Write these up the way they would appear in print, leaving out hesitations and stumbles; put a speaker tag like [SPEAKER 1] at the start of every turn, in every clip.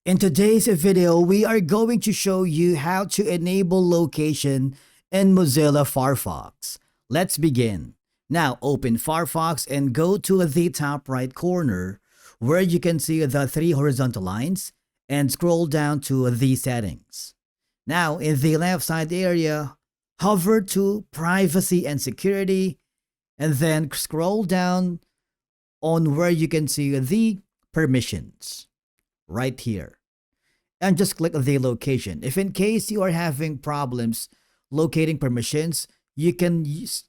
[SPEAKER 1] In today's video, we are going to show you how to enable location in Mozilla Firefox. Let's begin. Now open Firefox and go to the top right corner where you can see the three horizontal lines and scroll down to the settings. Now in the left side area, hover to privacy and security and then scroll down on where you can see the permissions right here and just click the location. If in case you are having problems locating permissions, you can use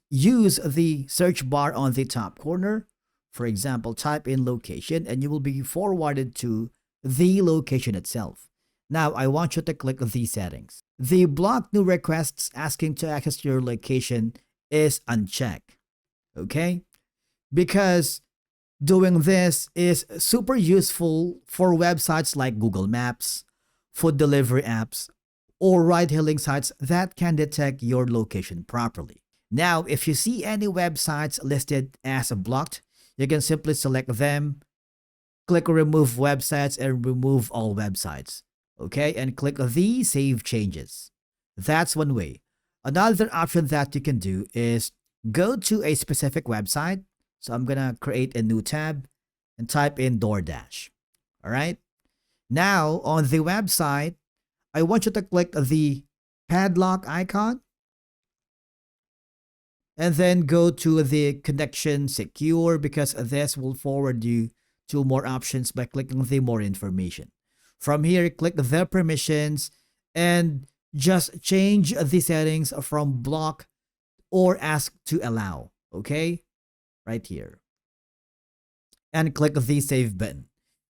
[SPEAKER 1] the search bar on the top corner. For example, type in location and you will be forwarded to the location itself. Now I want you to click the settings. The block new requests asking to access your location is unchecked. Okay? Because doing this is super useful for websites like Google Maps, food delivery apps, or ride-hailing sites that can detect your location properly. Now, if you see any websites listed as blocked, you can simply select them, click remove websites and remove all websites. Okay, and click the save changes. That's one way. Another option that you can do is go to a specific website. So I'm gonna create a new tab and type in DoorDash. All right. Now on the website, I want you to click the padlock icon and then go to the connection secure because this will forward you to more options by clicking the more information. From here, click the permissions and just change the settings from block or ask to allow. Okay. Right here. And click the save button.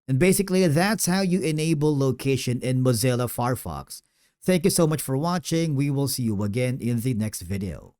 [SPEAKER 1] And basically, that's how you enable location in Mozilla Firefox. Thank you so much for watching. We will see you again in the next video.